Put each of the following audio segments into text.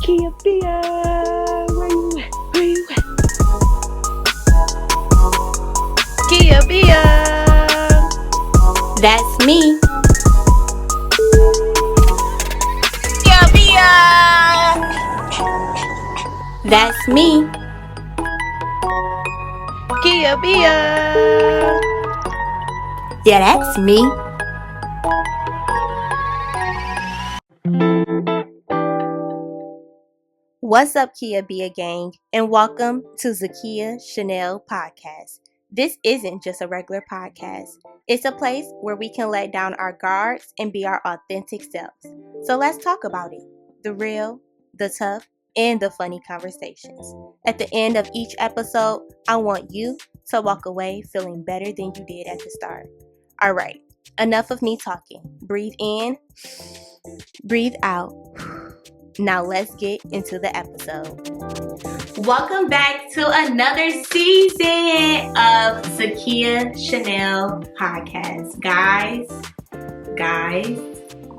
Kia Biag, where you at? Where you at? Kia Biag, That's me. Kia Biag, That's me. Kia Biag. Yeah, that's me. What's up, Kia Biag Gang, and welcome to Zakia Chanel Podcast. This isn't just a regular podcast. It's a place where we can let down our guards and be our authentic selves. So let's talk about it. The real, the tough, and the funny conversations. At the end of each episode, I want you to walk away feeling better than you did at the start. All right, enough of me talking. Breathe in, breathe out. Now let's get into the episode. Welcome back to another season of Zakia Chanel Podcast. Guys,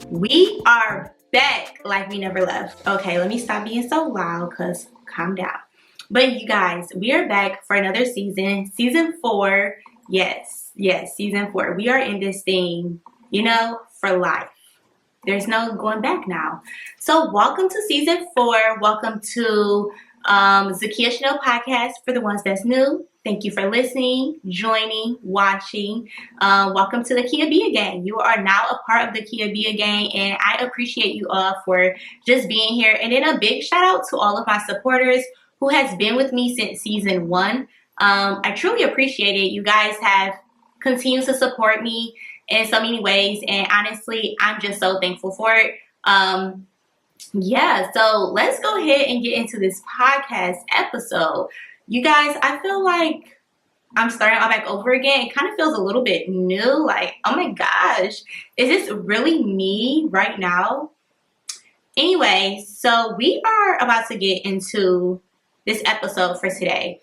we are back like we never left. Okay, let me stop being so loud because calm down. But you guys, we are back for another season. Season 4. Yes, season 4. We are in this thing, for life. There's no going back now. So welcome to season 4. Welcome to Zakia Chanel Podcast. For the ones that's new, thank you for listening, joining, watching. Welcome to the Kia Biag Gang. You are now a part of the Kia Biag Gang, and I appreciate you all for just being here. And then a big shout out to all of my supporters who has been with me since season 1. I truly appreciate it. You guys have continued to support me in so many ways, and honestly, I'm just so thankful for it. So let's go ahead and get into this podcast episode. You guys, I feel like I'm starting all back over again. It kind of feels a little bit new, like, oh my gosh, is this really me right now? Anyway, so we are about to get into this episode for today.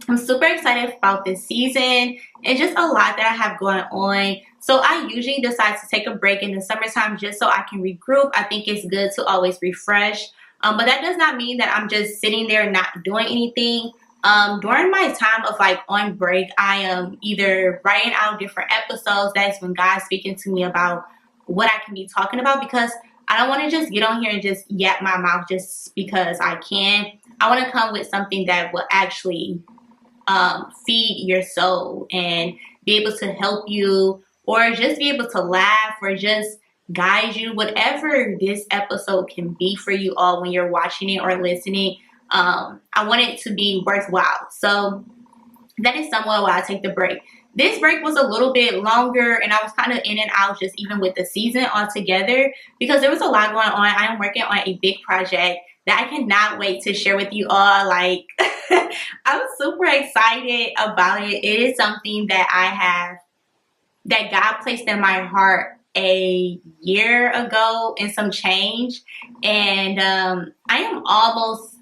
I'm super excited about this season and just a lot that I have going on. So I usually decide to take a break in the summertime just so I can regroup. I think it's good to always refresh. But that does not mean that I'm just sitting there not doing anything. During my time of on break, I am either writing out different episodes. That's when God's speaking to me about what I can be talking about, because I don't want to just get on here and just yap my mouth just because I can. I want to come with something that will actually feed your soul and be able to help you, or just be able to laugh, or just guide you, whatever this episode can be for you all when you're watching it or listening. I want it to be worthwhile. So that is somewhat why I take the break. This break was a little bit longer, and I was kind of in and out just even with the season altogether, because there was a lot going on. I am working on a big project that I cannot wait to share with you all. I'm super excited about it. It is something that God placed in my heart a year ago and some change. And I am almost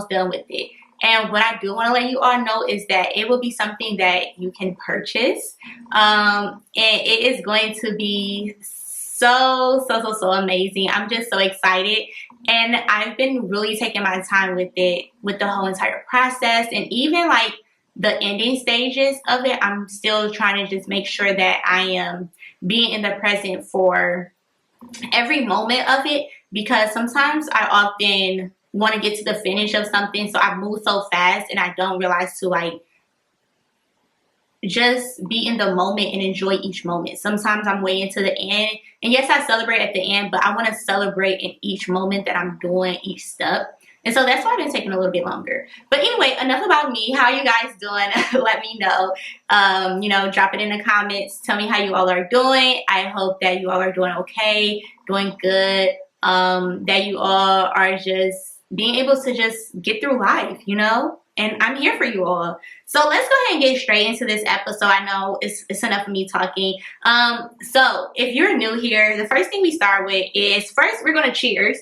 done with it. And what I do want to let you all know is that it will be something that you can purchase. And it is going to be so amazing. I'm just so excited. And I've been really taking my time with it, with the whole entire process, and even the ending stages of it. I'm still trying to just make sure that I am being in the present for every moment of it, because sometimes I often want to get to the finish of something, so I move so fast and I don't realize to just be in the moment and enjoy each moment. Sometimes I'm waiting to the end, and yes, I celebrate at the end, but I want to celebrate in each moment that I'm doing, each step. And so that's why I've been taking a little bit longer. But anyway, enough about me. How are you guys doing? Let me know. Drop it in the comments. Tell me how you all are doing. I hope that you all are doing okay, doing good, that you all are just being able to just get through life, and I'm here for you all. So let's go ahead and get straight into this episode. I know it's enough of me talking. So if you're new here, the first thing we start with is, first we're going to cheers.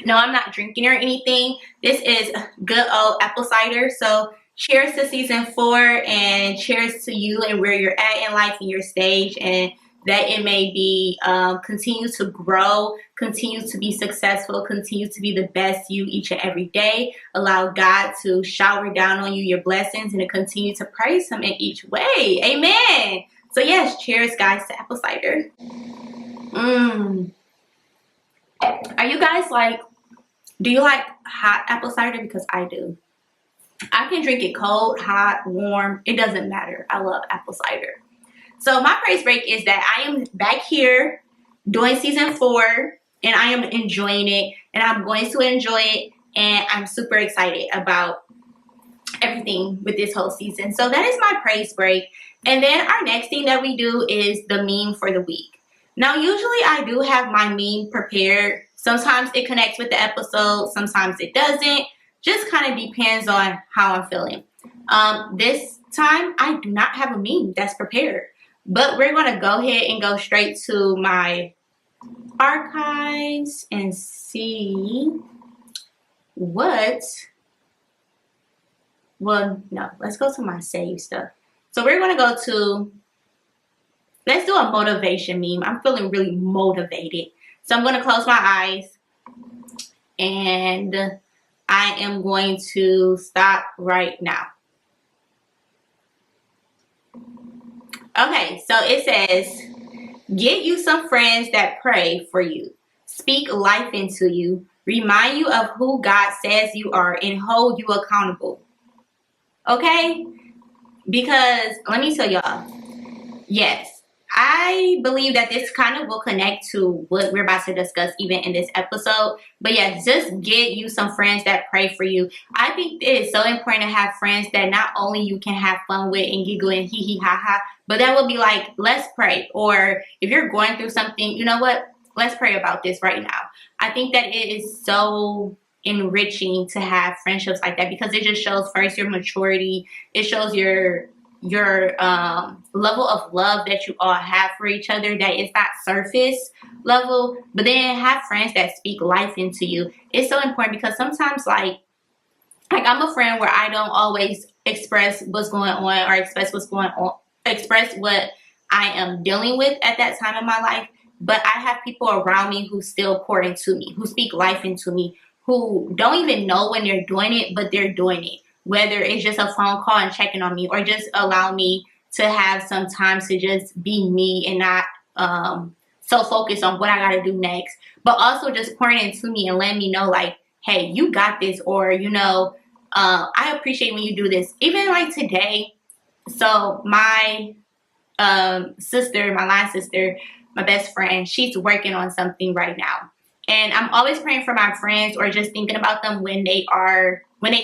No, I'm not drinking or anything. This is good old apple cider. So cheers to season 4, and cheers to you and where you're at in life and your stage, and that it may be continue to grow, continue to be successful, continue to be the best you each and every day. Allow God to shower down on you your blessings and to continue to praise him in each way. Amen. So yes, cheers guys to apple cider. Are you guys like, do you like hot apple cider? Because I do. I can drink it cold, hot, warm. It doesn't matter. I love apple cider. So my praise break is that I am back here doing season 4 and I am enjoying it and I'm going to enjoy it and I'm super excited about everything with this whole season. So that is my praise break. And then our next thing that we do is the meme for the week. Now, usually I do have my meme prepared. Sometimes it connects with the episode. Sometimes it doesn't. Just kind of depends on how I'm feeling. This time, I do not have a meme that's prepared. But we're going to go ahead and go straight to my archives and see what... Well, no. Let's go to my save stuff. So we're going to go to... Let's do a motivation meme. I'm feeling really motivated. So I'm going to close my eyes. And I am going to stop right now. Okay, so it says, get you some friends that pray for you, speak life into you, remind you of who God says you are, and hold you accountable. Okay? Because let me tell y'all, yes, I believe that this kind of will connect to what we're about to discuss even in this episode. But yeah, just get you some friends that pray for you. I think it is so important to have friends that not only you can have fun with and giggle and hee hee ha ha, but that will be like, let's pray. Or if you're going through something, you know what? Let's pray about this right now. I think that it is so enriching to have friendships like that because it just shows first your maturity. It shows your level of love that you all have for each other, that it's not surface level, but then have friends that speak life into you. It's so important because sometimes like I'm a friend where I don't always express what's going on or express what I am dealing with at that time in my life, but I have people around me who still pour into me, who speak life into me, who don't even know when they're doing it, but they're doing it. Whether it's just a phone call and checking on me or just allow me to have some time to just be me and not so focused on what I got to do next. But also just pouring into me and letting me know like, hey, you got this. Or, you know, I appreciate when you do this. Even like today. So my sister, my line sister, my best friend, she's working on something right now. And I'm always praying for my friends or just thinking about them when they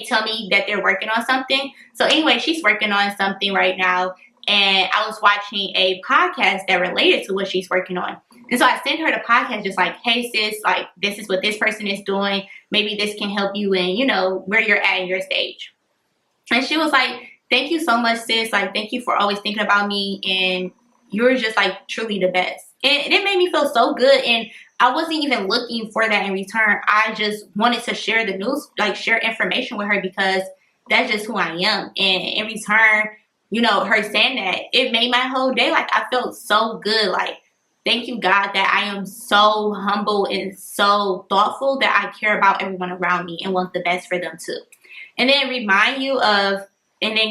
tell me that they're working on something. So anyway, she's working on something right now. And I was watching a podcast that related to what she's working on. And so I sent her the podcast just like, hey sis, like this is what this person is doing. Maybe this can help you in, you know, where you're at in your stage. And she was like, thank you so much, sis. Like, thank you for always thinking about me. And you're just like truly the best. And it made me feel so good. And I wasn't even looking for that in return. I just wanted to share the news, like share information with her because that's just who I am. And in return, you know, her saying that, it made my whole day. Like I felt so good. Like, thank you, God, that I am so humble and so thoughtful that I care about everyone around me and want the best for them too. And then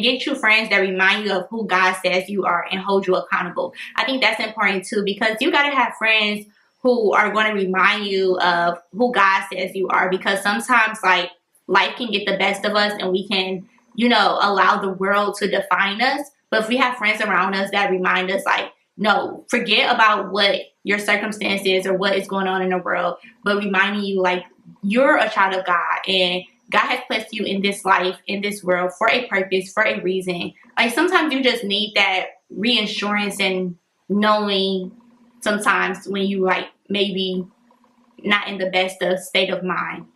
get you friends that remind you of who God says you are and hold you accountable. I think that's important too because you got to have friends who are going to remind you of who God says you are, because sometimes like life can get the best of us and we can, you know, allow the world to define us. But if we have friends around us that remind us like, no, forget about what your circumstance is or what is going on in the world, but reminding you like you're a child of God and God has placed you in this life, in this world for a purpose, for a reason. Like sometimes you just need that reassurance and knowing sometimes when you like maybe not in the best of state of mind.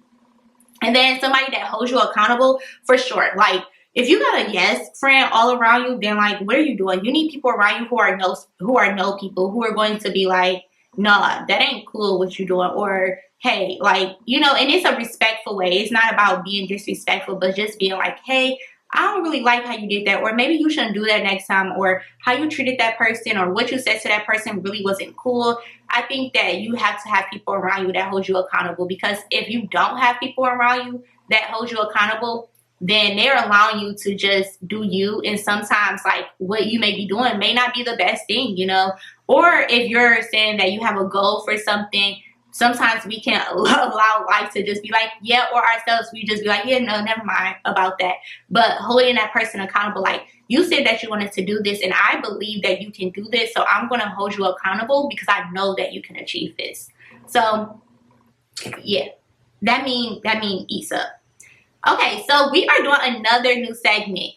And then somebody that holds you accountable for sure. Like if you got a yes friend all around you, then like what are you doing? You need people around you who are no people, who are going to be like, nah, that ain't cool what you're doing. Or hey, like, you know, and it's a respectful way. It's not about being disrespectful, but just being like, hey, I don't really like how you did that, or maybe you shouldn't do that next time, or how you treated that person, or what you said to that person really wasn't cool. I think that you have to have people around you that hold you accountable, because if you don't have people around you that hold you accountable, then they're allowing you to just do you. And sometimes like what you may be doing may not be the best thing, you know. Or if you're saying that you have a goal for something, sometimes we can allow life to just be like, yeah, or ourselves, we just be like, yeah, no, never mind about that. But holding that person accountable, like, you said that you wanted to do this, and I believe that you can do this, so I'm going to hold you accountable because I know that you can achieve this. So yeah, that mean eats up. Okay, so we are doing another new segment.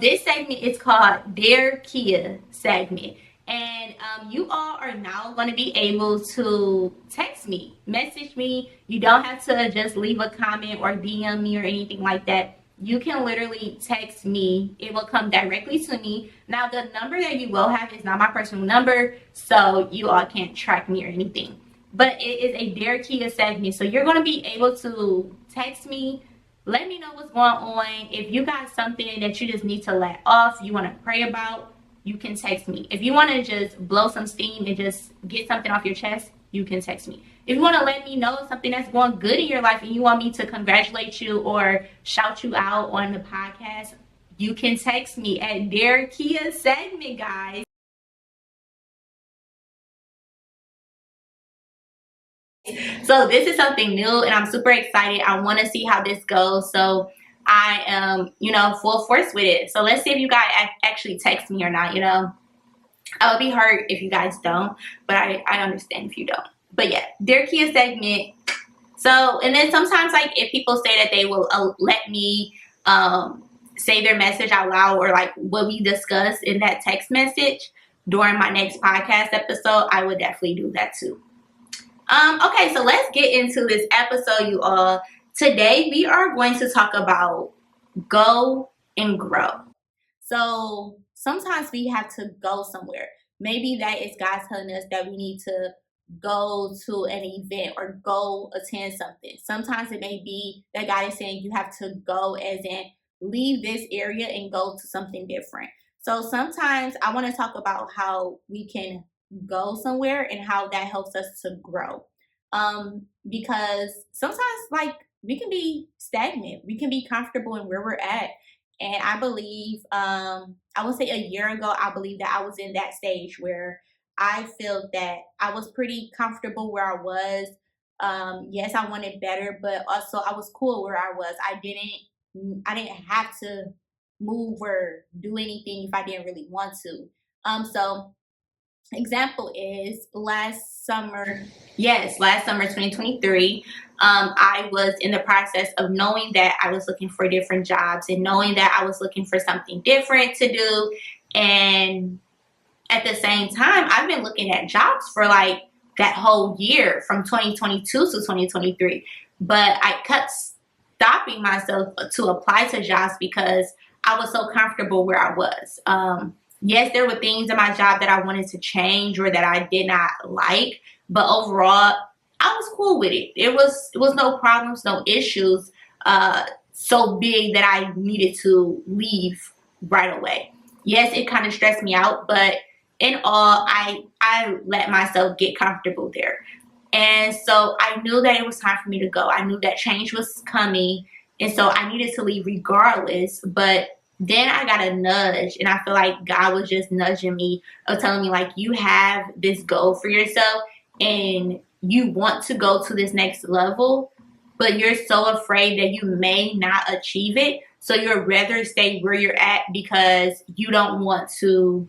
This segment is called Dear Kia segment. And you all are now going to be able to text me, message me. You don't have to just leave a comment or DM me or anything like that. You can literally text me. It will come directly to me. Now, the number that you will have is not my personal number, so you all can't track me or anything. But it is a Dear Kia segment, so you're going to be able to text me. Let me know what's going on. If you got something that you just need to let off, you want to pray about, you can text me. If you want to just blow some steam and just get something off your chest, you can text me. If you want to let me know something that's going good in your life and you want me to congratulate you or shout you out on the podcast, you can text me at Dear Kia segment, guys. So this is something new and I'm super excited. I want to see how this goes. So I am, full force with it. So let's see if you guys actually text me or not, I would be hurt if you guys don't, but I understand if you don't. But yeah, Dear Kia segment. So, and then sometimes like if people say that they will let me say their message out loud, or like what we discuss in that text message during my next podcast episode, I would definitely do that too. Okay, so let's get into this episode, you all. Today we are going to talk about go and grow. So sometimes we have to go somewhere. Maybe that is God telling us that we need to go to an event or go attend something. Sometimes it may be that God is saying you have to go, as in leave this area and go to something different. So sometimes I want to talk about how we can go somewhere and how that helps us to grow. Because sometimes like we can be stagnant. We can be comfortable in where we're at. And I believe, I would say a year ago, I believe that I was in that stage where I felt that I was pretty comfortable where I was. Yes, I wanted better, but also I was cool where I was. I didn't have to move or do anything if I didn't really want to. So example is last summer 2023, I was in the process of knowing that I was looking for different jobs and knowing that I was looking for something different to do. And at the same time, I've been looking at jobs for like that whole year from 2022 to 2023, but I kept stopping myself to apply to jobs because I was so comfortable where I was. Yes, there were things in my job that I wanted to change or that I did not like, but overall, I was cool with it. It was no problems, no issues so big that I needed to leave right away. Yes, it kind of stressed me out, but in all, I let myself get comfortable there. And so I knew that it was time for me to go. I knew that change was coming, and so I needed to leave regardless, but then I got a nudge, and I feel like God was just nudging me, of telling me like, you have this goal for yourself and you want to go to this next level, but you're so afraid that you may not achieve it. So you'd rather stay where you're at because you don't want to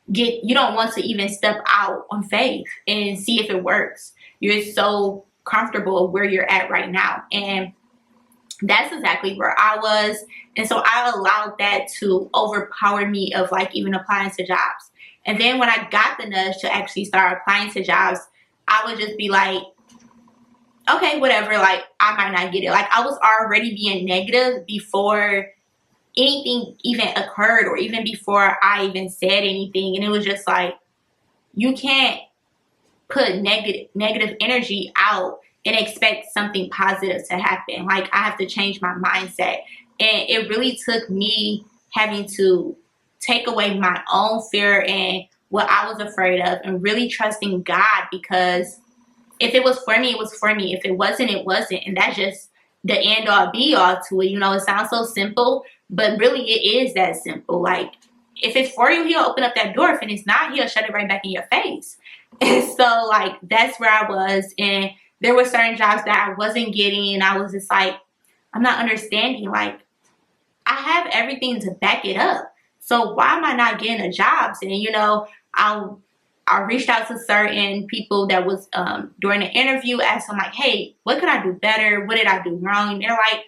even step out on faith and see if it works. You're so comfortable where you're at right now. And that's exactly where I was. And so I allowed that to overpower me of like even applying to jobs. And then when I got the nudge to actually start applying to jobs, I would just be like, okay, whatever, like I might not get it. Like I was already being negative before anything even occurred or even before I even said anything. And it was just like, you can't put negative energy out and expect something positive to happen. Like I have to change my mindset. And it really took me having to take away my own fear and what I was afraid of and really trusting God, because if it was for me, it was for me. If it wasn't, it wasn't. And that's just the end all be all to it. You know, it sounds so simple, but really it is that simple. Like, if it's for you, he'll open up that door. If it's not, he'll shut it right back in your face. And so, like, that's where I was. And there were certain jobs that I wasn't getting. And I was just like, I'm not understanding. Like, I have everything to back it up. So why am I not getting the jobs? And, you know, I reached out to certain people that was during the interview, asked them like, hey, what could I do better? What did I do wrong? And they're like,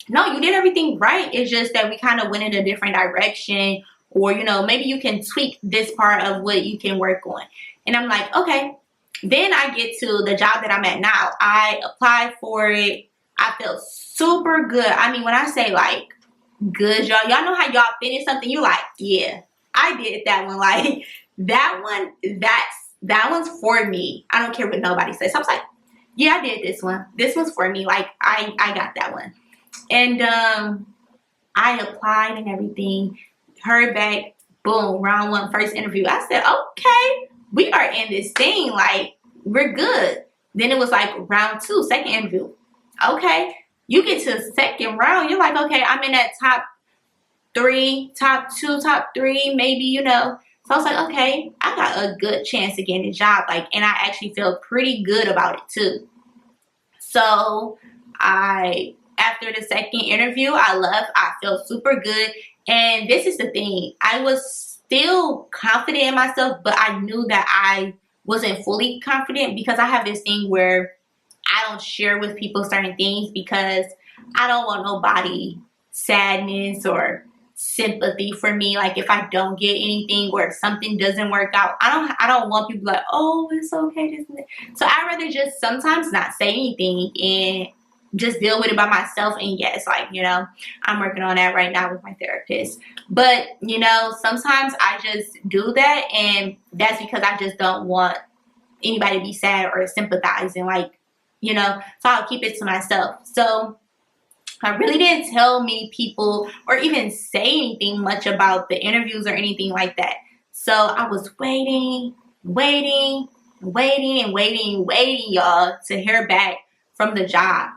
no, you did everything right. It's just that we kind of went in a different direction, or, you know, maybe you can tweak this part of what you can work on. And I'm like, okay. Then I get to the job that I'm at now. I applied for it. I felt super good. I mean, when I say like good, y'all know how y'all finish something, you like, yeah, I did that one. Like, that one's for me. I don't care what nobody says. So I was like, yeah, I did this one. This one's for me. Like, I got that one. And I applied and everything, heard back, boom, round one, first interview. I said, okay, we are in this thing. Like, we're good. Then it was like round two, second interview. Okay, you get to the second round, you're like, okay, I'm in that top three, top two, top three, maybe, you know. So I was like, okay, I got a good chance to get a job. Like, and I actually feel pretty good about it too. So after the second interview, I left. I felt super good. And this is the thing. I was still confident in myself, but I knew that I wasn't fully confident, because I have this thing where I don't share with people certain things because I don't want nobody sadness or sympathy for me. Like, if I don't get anything or if something doesn't work out, I don't want people like, oh, it's okay, this and that. So I'd rather just sometimes not say anything and just deal with it by myself. And yes, like, you know, I'm working on that right now with my therapist. But, you know, sometimes I just do that, and that's because I just don't want anybody to be sad or sympathizing, like, you know, so I'll keep it to myself. So I really didn't tell many people or even say anything much about the interviews or anything like that. So I was waiting, y'all, to hear back from the job.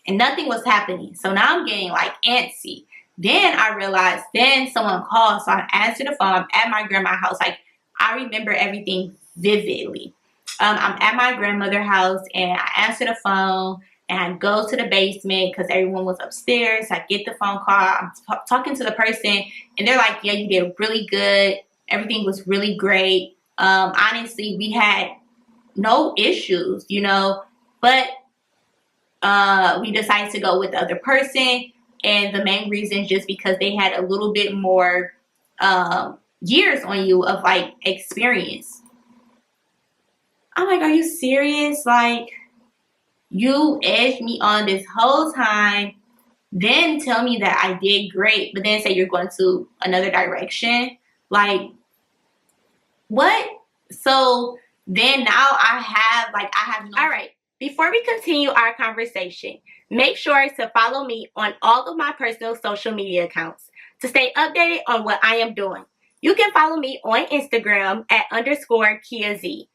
And nothing was happening. So now I'm getting like antsy. Then I realized, then someone called. So I answered the phone. I'm at my grandma's house. Like, I remember everything vividly. I'm at my grandmother's house, and I answer the phone, and I go to the basement because everyone was upstairs. I get the phone call. I'm talking to the person, and they're like, yeah, you did really good. Everything was really great. Honestly, we had no issues, you know, but we decided to go with the other person. And the main reason is just because they had a little bit more years on you of like experience. I'm like, are you serious? Like, you edged me on this whole time, then tell me that I did great, but then say you're going to another direction. Like, what? So then now I have no. All right. Before we continue our conversation, make sure to follow me on all of my personal social media accounts to stay updated on what I am doing. You can follow me on Instagram at _KiaZ,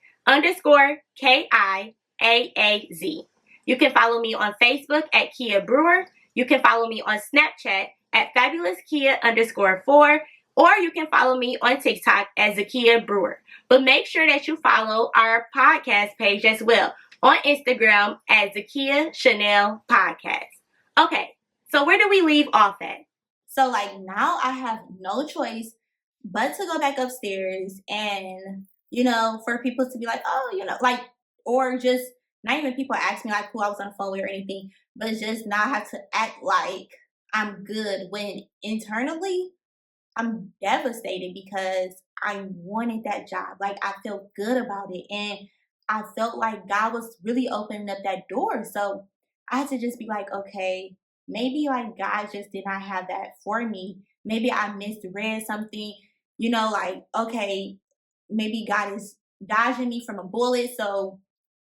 _KIAAZ. You can follow me on Facebook at Kia Brewer. You can follow me on Snapchat at FabulousKia_4, or you can follow me on TikTok as Zakia Brewer. But make sure that you follow our podcast page as well on Instagram as Zakia Chanel Podcast. Okay, so where do we leave off at? So like now I have no choice but to go back upstairs and, you know, for people to be like, oh, you know, like, or just not even people ask me like who I was on the phone with or anything, but just not have to act like I'm good when internally I'm devastated because I wanted that job. Like, I felt good about it, and I felt like God was really opening up that door. So I had to just be like, okay, maybe like God just did not have that for me. Maybe I misread something, you know, like, okay, maybe God is dodging me from a bullet. So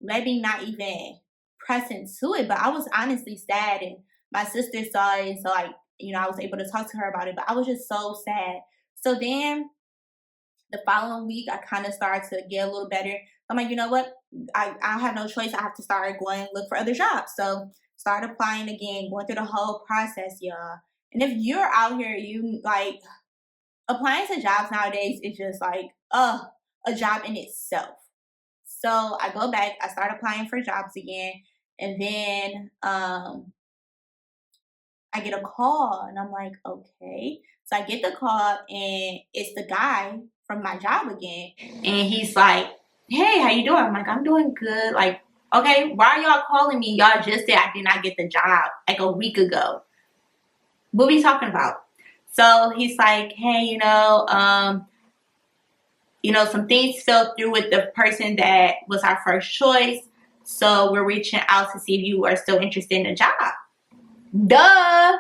maybe not even press into it. But I was honestly sad, and my sister saw it, so like, I was able to talk to her about it, but I was just so sad. So then the following week, I kind of started to get a little better. I'm like, you know what? I have no choice. I have to start going look for other jobs. So start applying again, going through the whole process, y'all. And if you're out here, you like applying to jobs nowadays is just like a job in itself. So I go back, I start applying for jobs again, and then I get a call, and I'm like, okay. So I get the call, and it's the guy from my job again, and he's like, hey, how you doing? I'm like, I'm doing good. Like, okay, why are y'all calling me? Y'all just said I did not get the job like a week ago. What are we talking about? So he's like, hey, some things fell through with the person that was our first choice. So we're reaching out to see if you are still interested in the job. Duh.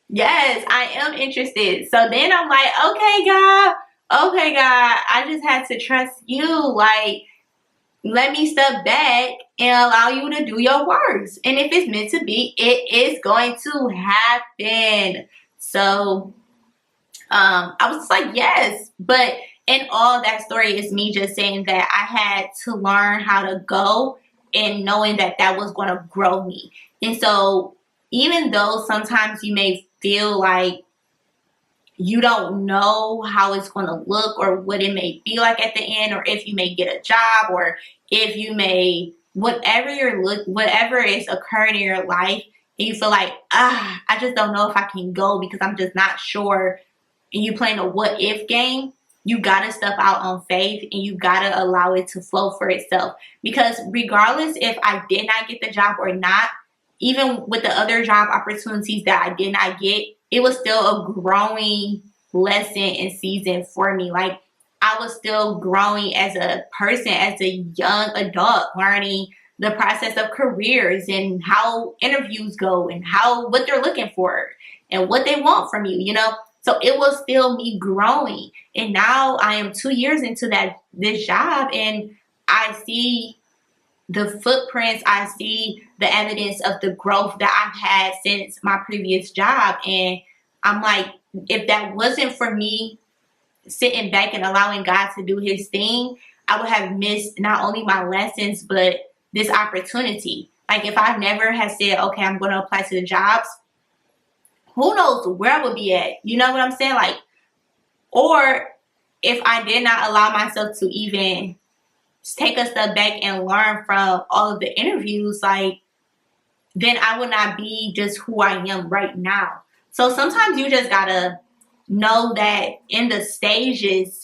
Yes, I am interested. So then I'm like, okay, God, I just had to trust you. Like, let me step back and allow you to do your works. And if it's meant to be, it is going to happen. So I was like, yes. But in all that story is me just saying that I had to learn how to go and knowing that that was going to grow me. And so even though sometimes you may feel like you don't know how it's going to look or what it may be like at the end, or if you may get a job, or if you may, whatever is occurring in your life, and you feel like, I just don't know if I can go because I'm just not sure, and you playing a what if game, you got to step out on faith, and you got to allow it to flow for itself. Because regardless if I did not get the job or not, even with the other job opportunities that I did not get, it was still a growing lesson and season for me. Like, I was still growing as a person, as a young adult, learning the process of careers and how interviews go and what they're looking for and what they want from you, So it was still me growing. And now I am 2 years into this job, and I see the footprints, I see the evidence of the growth that I've had since my previous job. And I'm like, if that wasn't for me sitting back and allowing God to do his thing, I would have missed not only my lessons, but this opportunity. Like, if I never had said, okay, I'm going to apply to the jobs, who knows where I would be at? You know what I'm saying? Like, or if I did not allow myself to even take a step back and learn from all of the interviews, like, then I would not be just who I am right now. So sometimes you just gotta know that in the stages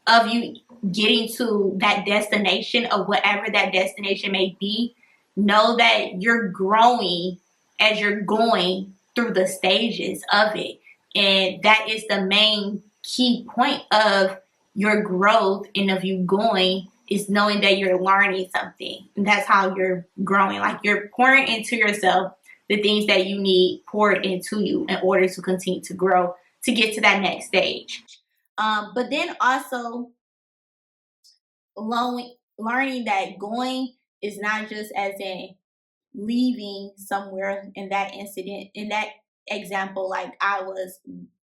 of you getting to that destination, of whatever that destination may be, know that you're growing as you're going through the stages of it. And that is the main key point of your growth and of you going, is knowing that you're learning something. And that's how you're growing. Like, you're pouring into yourself the things that you need poured into you in order to continue to grow, to get to that next stage. But then also learning that going is not just as in leaving somewhere. In that incident, in that example, like, I was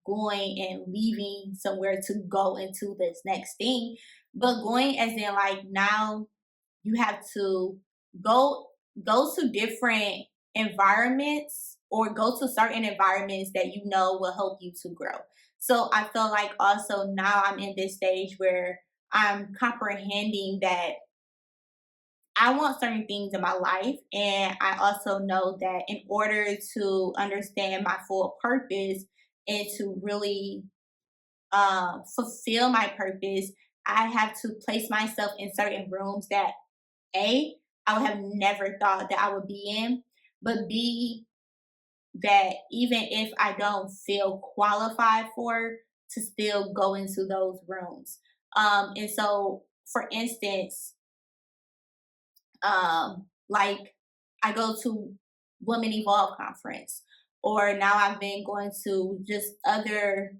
going and leaving somewhere to go into this next thing, but going as in, like, now you have to go to different environments, or go to certain environments that will help you to grow. So I feel like also now I'm in this stage where I'm comprehending that I want certain things in my life, and I also know that in order to understand my full purpose and to really fulfill my purpose, I have to place myself in certain rooms that I would have never thought that I would be in, but B, that even if I don't feel qualified for, to still go into those rooms. And so, for instance, like, I go to Women Evolve conference, or now I've been going to just other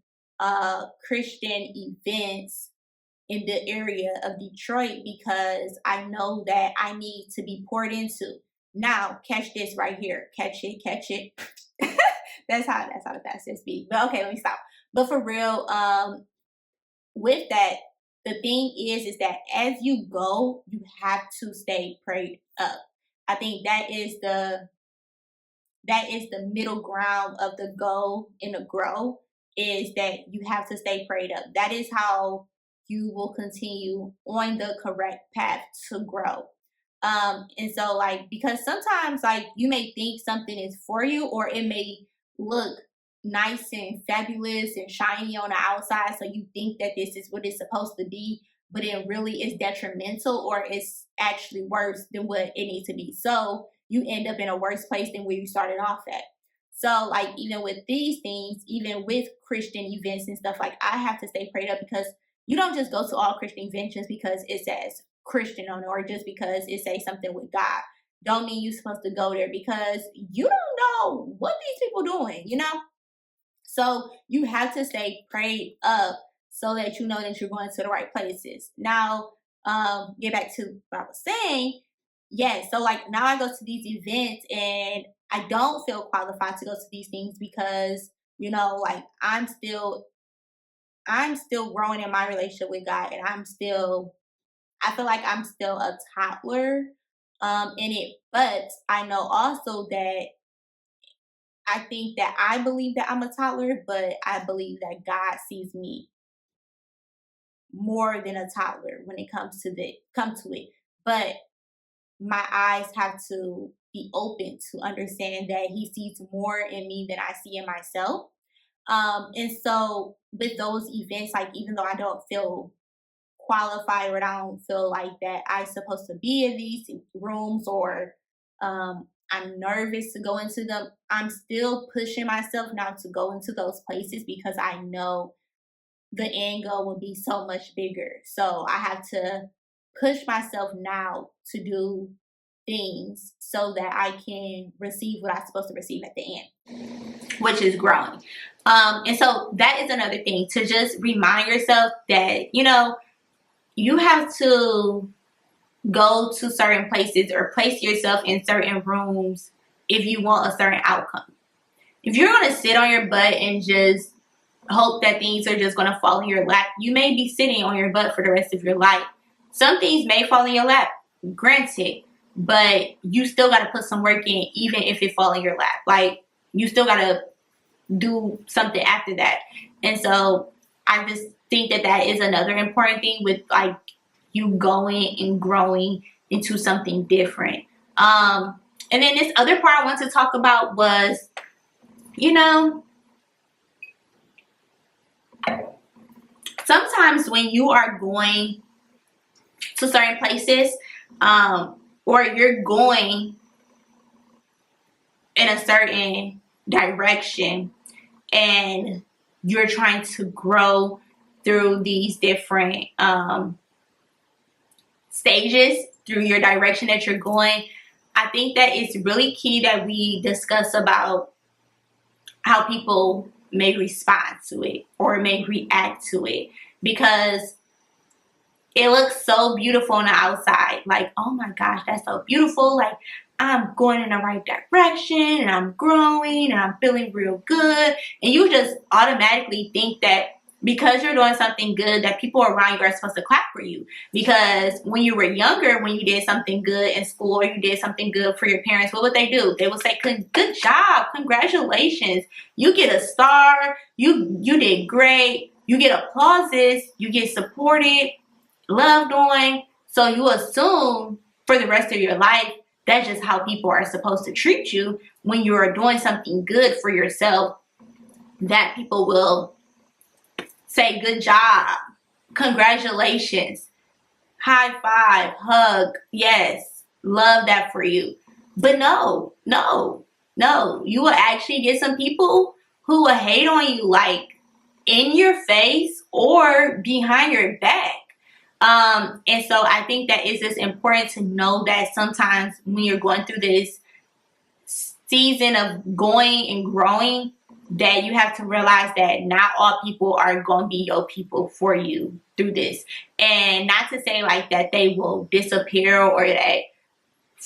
Christian events in the area of Detroit, because I know that I need to be poured into. Now, catch this right here. Catch it, catch it. that's how the fastest be. But okay, let me stop. But for real, with that, the thing is that as you go, you have to stay prayed up. I think that is the middle ground of the go and the grow, is that you have to stay prayed up. That is how you will continue on the correct path to grow. And so like, because sometimes like you may think something is for you, or it may look nice and fabulous and shiny on the outside, so you think that this is what it's supposed to be, but it really is detrimental, or it's actually worse than what it needs to be. So you end up in a worse place than where you started off at. So like, even with these things, even with Christian events and stuff, like I have to stay prayed up, because you don't just go to all Christian events just because it says Christian on it, or just because it says something with God. Don't mean you're supposed to go there, because you don't know what these people doing, you know? So you have to stay prayed up so that you know that you're going to the right places. Now, get back to what I was saying. Yeah, so like now I go to these events and I don't feel qualified to go to these things, because, you know, like I'm still growing in my relationship with God, and I feel like I'm still a toddler in it. But I know also that I think that I believe that I'm a toddler, but I believe that God sees me more than a toddler when it comes to it. But my eyes have to be open to understand that He sees more in me than I see in myself. And so with those events, like even though I don't feel qualified, or I don't feel like that I'm supposed to be in these rooms, or I'm nervous to go into them, I'm still pushing myself now to go into those places, because I know the end goal will be so much bigger. So I have to push myself now to do things so that I can receive what I'm supposed to receive at the end, which is growing. And so that is another thing, to just remind yourself that, you know, you have to go to certain places or place yourself in certain rooms if you want a certain outcome. If you're going to sit on your butt and just hope that things are just going to fall in your lap, you may be sitting on your butt for the rest of your life. Some things may fall in your lap, granted, but you still got to put some work in, even if it fall in your lap. Like, you still got to do something after that. And so I just think that that is another important thing with like you going and growing into something different. And then this other part I want to talk about was, you know, sometimes when you are going to certain places, or you're going in a certain direction, and you're trying to grow through these different stages through your direction that you're going, I think that it's really key that we discuss about how people may respond to it or may react to it, because it looks so beautiful on the outside. Like, oh my gosh, that's so beautiful. Like, I'm going in the right direction and I'm growing and I'm feeling real good. And you just automatically think that because you're doing something good, that people around you are supposed to clap for you. Because when you were younger, when you did something good in school or you did something good for your parents, what would they do? They would say, good job, congratulations. You get a star, you did great, you get applauses, you get supported, loved on. So you assume for the rest of your life, that's just how people are supposed to treat you when you are doing something good for yourself, that people will say, good job, congratulations, high five, hug, yes, love that for you. But no, you will actually get some people who will hate on you, like in your face or behind your back. And so I think that it's just important to know that sometimes when you're going through this season of going and growing, that you have to realize that not all people are going to be your people for you through this. And not to say like that they will disappear or that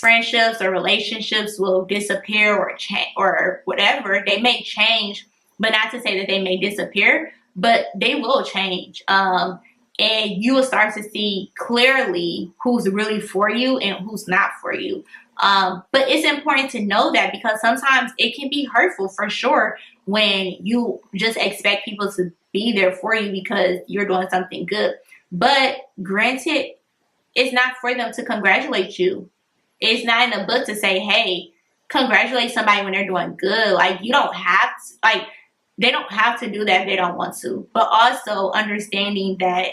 friendships or relationships will disappear or change or whatever. They may change, but not to say that they may disappear, but they will change. And you will start to see clearly who's really for you and who's not for you. But it's important to know that, because sometimes it can be hurtful for sure when you just expect people to be there for you because you're doing something good. But granted, it's not for them to congratulate you. It's not in the book to say, hey, congratulate somebody when they're doing good. Like, you don't have to, like, they don't have to do that if they don't want to. But also understanding that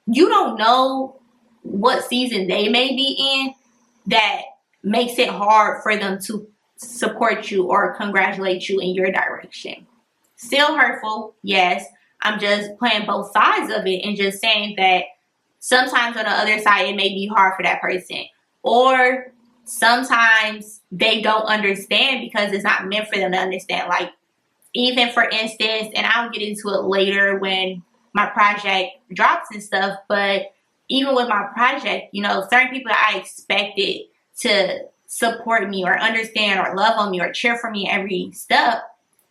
you don't know what season they may be in that makes it hard for them to support you or congratulate you in your direction. Still hurtful, yes. I'm just playing both sides of it and just saying that sometimes on the other side it may be hard for that person. Or sometimes they don't understand because it's not meant for them to understand. Like, even for instance, and I'll get into it later when my project drops and stuff, but even with my project, you know, certain people that I expected to support me or understand or love on me or cheer for me every step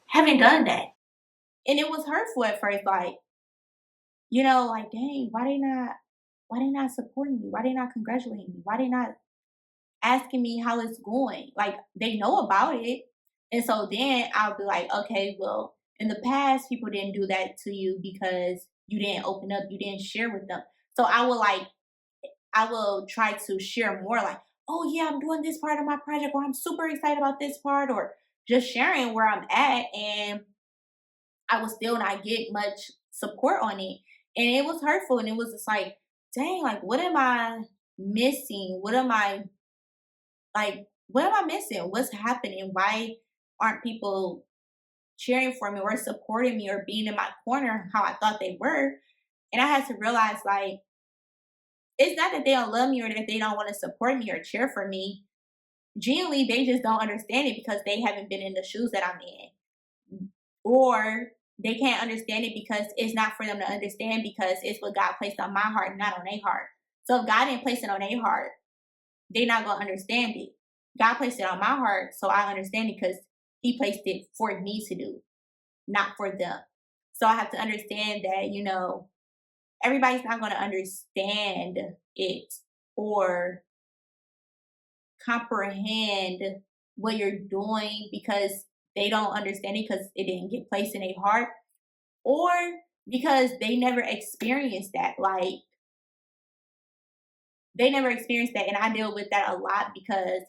haven't done that. And it was hurtful at first, like, you know, like, dang, why they not supporting me? Why they not congratulating me? Why they not asking me how it's going? Like, they know about it. And so then I'll be like, okay, well, in the past, people didn't do that to you because you didn't open up, you didn't share with them. So I will try to share more, like, oh yeah, I'm doing this part of my project, or I'm super excited about this part, or just sharing where I'm at. And I will still not get much support on it. And it was hurtful. And it was just like, dang, like, what am I missing? What am I missing? What's happening? Why aren't people cheering for me or supporting me or being in my corner how I thought they were? And I had to realize, like, it's not that they don't love me or that they don't want to support me or cheer for me. Genuinely, they just don't understand it because they haven't been in the shoes that I'm in. Or they can't understand it because it's not for them to understand, because it's what God placed on my heart, not on their heart. So if God didn't place it on their heart, they're not going to understand it. God placed it on my heart, so I understand it because He placed it for me to do, not for them. So I have to understand that, you know, everybody's not going to understand it or comprehend what you're doing because they don't understand it because it didn't get placed in their heart, or because they never experienced that. Like, they never experienced that. And I deal with that a lot because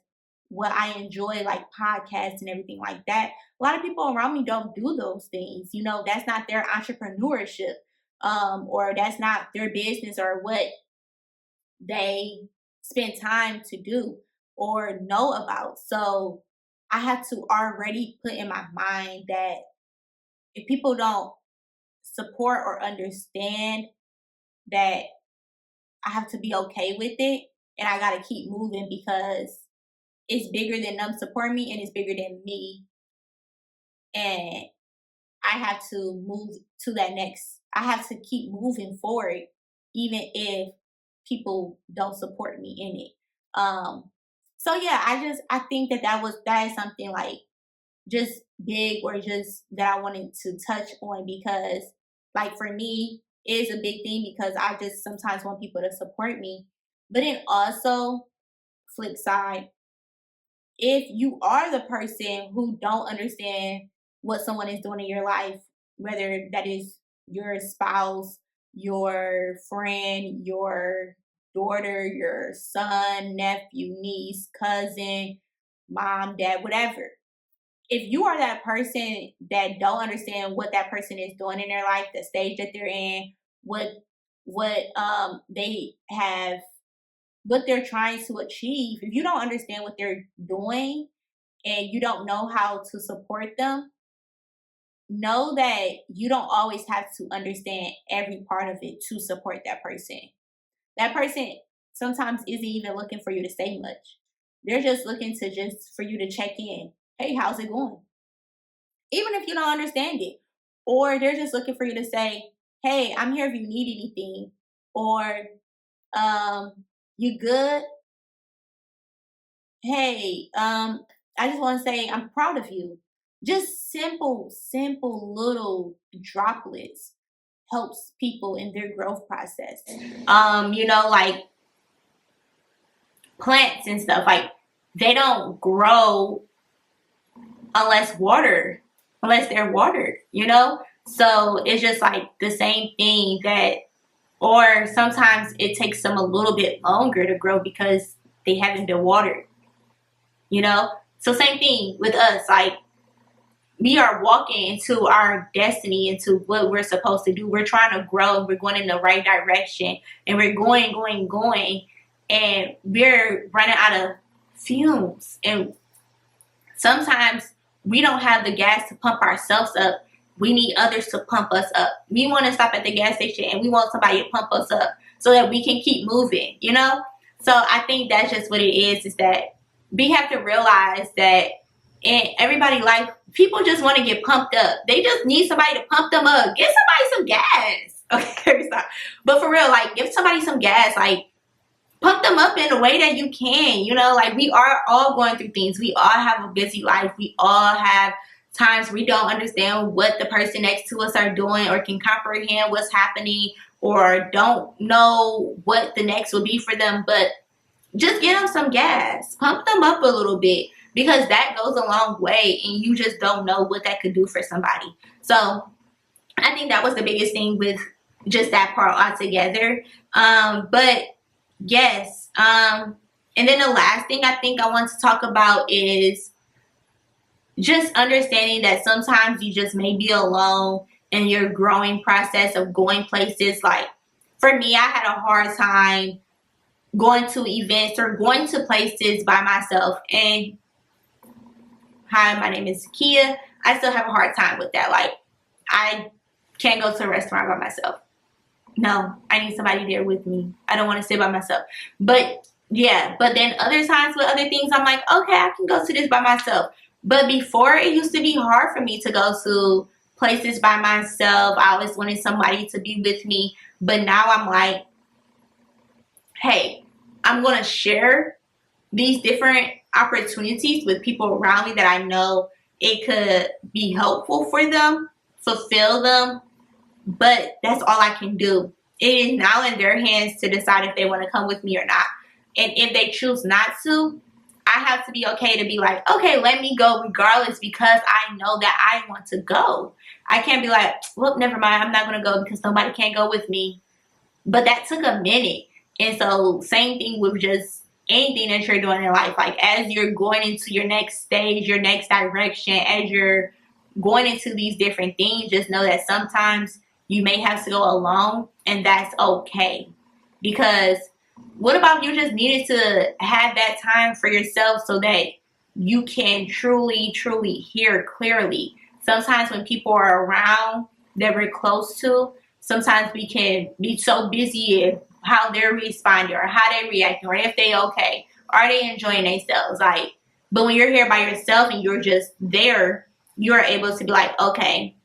what I enjoy, like podcasts and everything like that, a lot of people around me don't do those things. You know, that's not their entrepreneurship, or that's not their business or what they spend time to do or know about. So I have to already put in my mind that if people don't support or understand, that I have to be okay with it, and I got to keep moving because it's bigger than them supporting me and it's bigger than me. And I have to move to that next. I have to keep moving forward, even if people don't support me in it. So yeah, I think that is something like just big, or just that I wanted to touch on, because like for me it is a big thing because I just sometimes want people to support me. But then also, flip side, if you are the person who don't understand what someone is doing in your life, whether that is your spouse, your friend, your daughter, your son, nephew, niece, cousin, mom, dad, whatever. If you are that person that don't understand what that person is doing in their life, the stage that they're in, what they have, what they're trying to achieve, if you don't understand what they're doing and you don't know how to support them, know that you don't always have to understand every part of it to support that person. That person sometimes isn't even looking for you to say much. They're just looking to just for you to check in. Hey, how's it going? Even if you don't understand it. Or they're just looking for you to say, hey, I'm here if you need anything. Or you good? hey, I just want to say I'm proud of you. Just simple, little droplets helps people in their growth process. Like plants and stuff, like they don't grow unless they're watered, So it's just like the same thing or sometimes it takes them a little bit longer to grow because they haven't been watered, So same thing with us, like we are walking into our destiny, into what we're supposed to do. We're trying to grow and we're going in the right direction and we're going, and we're running out of fumes. And sometimes we don't have the gas to pump ourselves up. We need others to pump us up. We want to stop at the gas station and we want somebody to pump us up so that we can keep moving, So I think that's just what it is that we have to realize that in everybody's life, people just want to get pumped up. They just need somebody to pump them up. Give somebody some gas. Okay, stop. But for real, like give somebody some gas. Like pump them up in a way that you can, like we are all going through things. We all have a busy life. We all have times we don't understand what the person next to us are doing or can comprehend what's happening or don't know what the next will be for them. But just give them some gas. Pump them up a little bit because that goes a long way and you just don't know what that could do for somebody. So I think that was the biggest thing with just that part altogether. But yes. And then the last thing I think I want to talk about is just understanding that sometimes you just may be alone in your growing process of going places. Like for me, I had a hard time going to events or going to places by myself. And hi, my name is Zakia. I still have a hard time with that. Like I can't go to a restaurant by myself. No, I need somebody there with me. I don't want to sit by myself. But yeah, but then other times with other things, I'm like, okay, I can go to this by myself. But before, it used to be hard for me to go to places by myself. I always wanted somebody to be with me. But now I'm like, hey, I'm going to share these different opportunities with people around me that I know it could be helpful for them, fulfill them. But that's all I can do. It is now in their hands to decide if they want to come with me or not. And if they choose not to, I have to be okay to be like, okay, let me go regardless because I know that I want to go. I can't be like, well, never mind, I'm not going to go because nobody can go with me. But that took a minute. And so same thing with just anything that you're doing in life. Like as you're going into your next stage, your next direction, as you're going into these different things, just know that sometimes you may have to go alone, and that's okay. Because what about you just needed to have that time for yourself so that you can truly, truly hear clearly? Sometimes when people are around that we're close to, sometimes we can be so busy in how they're responding or how they react or if they okay. Are they enjoying themselves? But when you're here by yourself and you're just there, you're able to be like, okay,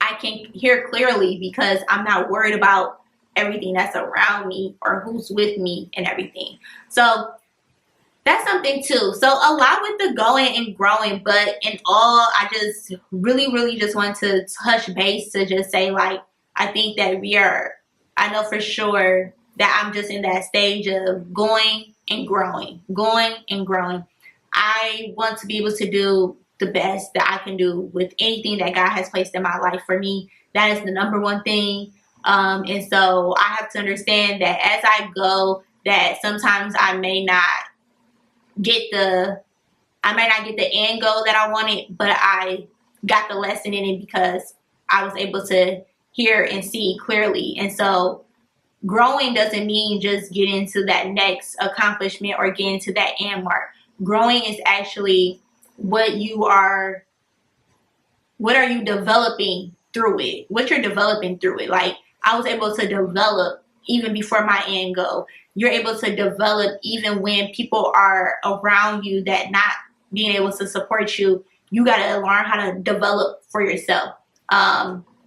I can hear clearly because I'm not worried about everything that's around me or who's with me and everything. So that's something too. So a lot with the going and growing, but in all, I just really, really just want to touch base to just say I think that I know for sure that I'm just in that stage of going and growing. I want to be able to do the best that I can do with anything that God has placed in my life. For me, that is the number one thing. And so I have to understand that as I go, that sometimes I may not get the end goal that I wanted, but I got the lesson in it because I was able to hear and see clearly. And so growing doesn't mean just getting to that next accomplishment or getting to that end mark. Growing is actually what are you developing through it? What you're developing through it. Like I was able to develop even before my end goal. You're able to develop even when people are around you that not being able to support you. You got to learn how to develop for yourself.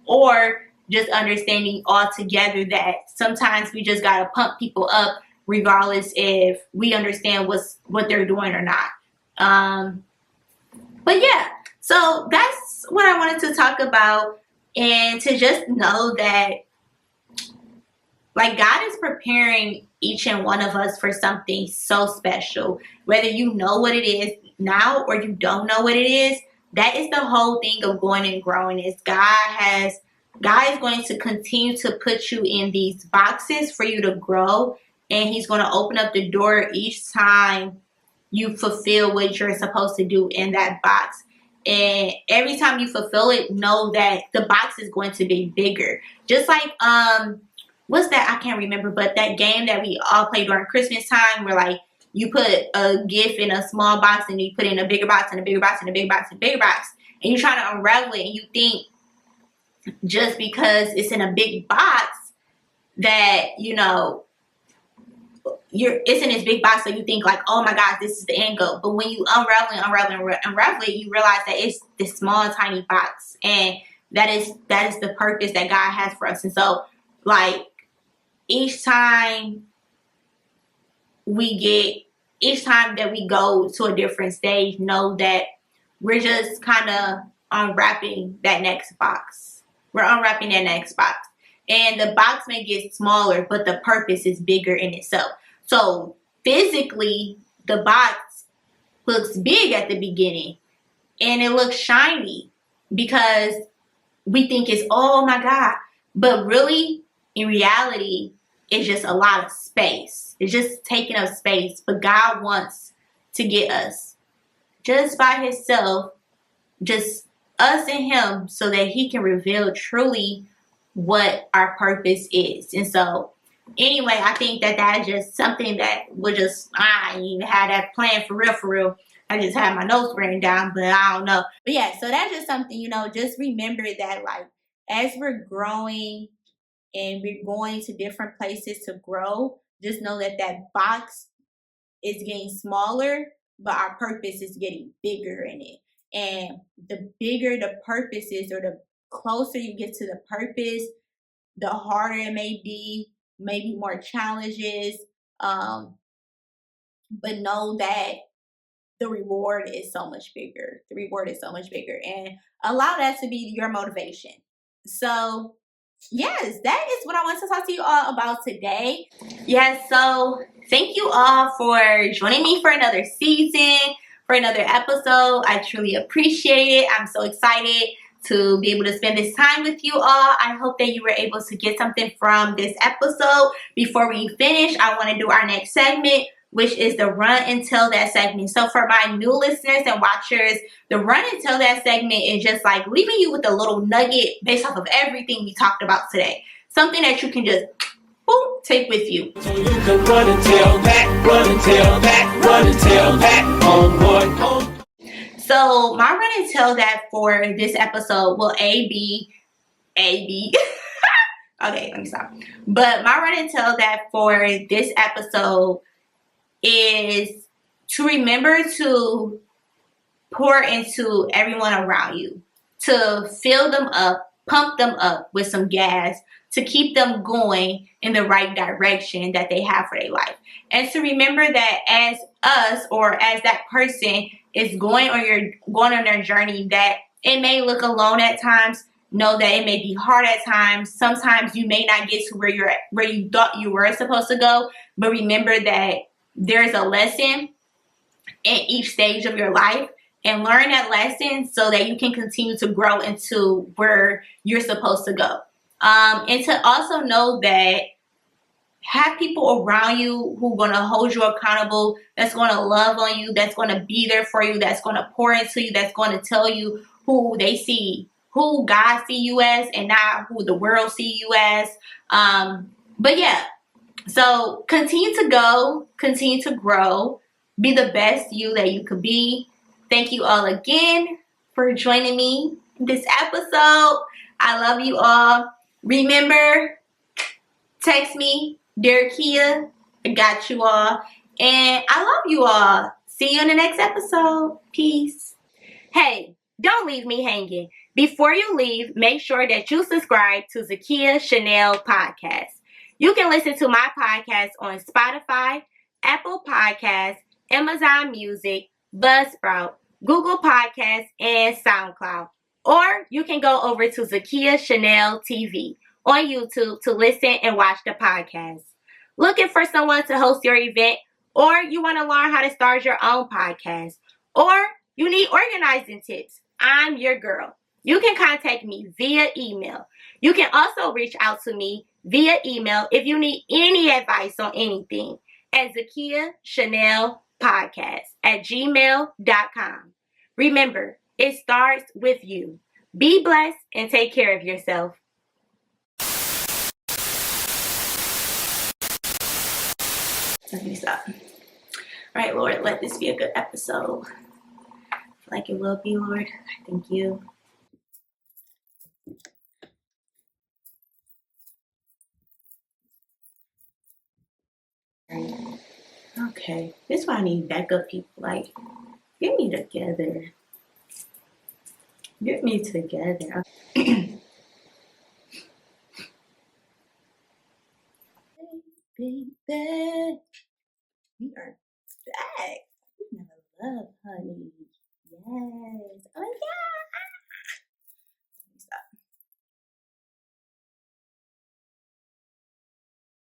Or just understanding altogether that sometimes we just got to pump people up regardless if we understand what they're doing or not. But yeah, so that's what I wanted to talk about, and to just know that, like, God is preparing each and one of us for something so special. Whether you know what it is now or you don't know what it is, that is the whole thing of going and growing. Is God is going to continue to put you in these boxes for you to grow, and He's going to open up the door each time you fulfill what you're supposed to do in that box. And every time you fulfill it, know that the box is going to be bigger. Just like what's that? I can't remember, but that game that we all play during Christmas time, where like you put a gift in a small box and you put it in a bigger box and a bigger box and a bigger box and a bigger box, and you try to unravel it, and you think just because it's in a big box that, you know, it's in this big box, so you think like, oh my gosh, this is the end goal. But when you unravel it, you realize that it's this small, tiny box, and that is the purpose that God has for us. And so, like, each time that we go to a different stage, know that we're just kind of unwrapping that next box. We're unwrapping that next box, and the box may get smaller, but the purpose is bigger in itself. So physically, the box looks big at the beginning, and it looks shiny because we think it's, oh my God. But really, in reality, it's just a lot of space. It's just taking up space. But God wants to get us just by Himself, just us and Him, so that He can reveal truly what our purpose is. And so, anyway, I think that's just something that would just, I didn't even have that plan for real. I just had my notes written down, but I don't know. But yeah, so that's just something, you know, just remember that, like, as we're growing and we're going to different places to grow, just know that that box is getting smaller, but our purpose is getting bigger in it. And the bigger the purpose is, or the closer you get to the purpose, the harder it may be, maybe more challenges. But know that the reward is so much bigger. The reward is so much bigger. And allow that to be your motivation. So, yes, that is what I want to talk to you all about today. Yes, so thank you all for joining me for another season, for another episode. I truly appreciate it. I'm so excited to be able to spend this time with you all. I hope that you were able to get something from this episode. Before we finish, I want to do our next segment, which is the Run and Tell That segment. So for my new listeners and watchers, the Run and Tell That segment is just like leaving you with a little nugget based off of everything we talked about today. Something that you can just take with you. So you can run and tell that, run and tell that, run and tell that, homeboy. So my Run and Tell That for this episode will be okay, let me stop. But my Run and Tell That for this episode is to remember to pour into everyone around you, to fill them up, pump them up with some gas, to keep them going in the right direction that they have for their life. And to remember that as us, or as that person is going on their journey, that it may look alone at times. Know that it may be hard at times. Sometimes you may not get to where you thought you were supposed to go. But remember that there's a lesson in each stage of your life, and learn that lesson so that you can continue to grow into where you're supposed to go. And to also know that have people around you who are going to hold you accountable, that's going to love on you, that's going to be there for you, that's going to pour into you, that's going to tell you who they see, who God see you as, and not who the world see you as. But yeah, so continue to go, continue to grow, be the best you that you could be. Thank you all again for joining me in this episode. I love you all. Remember, text me, Dear Kia. I got you all. And I love you all. See you in the next episode. Peace. Hey, don't leave me hanging. Before you leave, make sure that you subscribe to Zakia Chanel Podcast. You can listen to my podcast on Spotify, Apple Podcasts, Amazon Music, Buzzsprout, Google Podcasts, and SoundCloud. Or you can go over to Zakia Chanel TV on YouTube to listen and watch the podcast. Looking for someone to host your event, or you want to learn how to start your own podcast, or you need organizing tips, I'm your girl. You can contact me via email. You can also reach out to me via email if you need any advice on anything at Zakia Chanel Podcast at gmail.com. Remember, it starts with you. Be blessed and take care of yourself. Let me stop. All right, Lord, let this be a good episode. Like it will be, Lord. Thank you. Okay, this is why I need backup people. Like, get me together. Get me together. Baby, we are back. You never love, honey.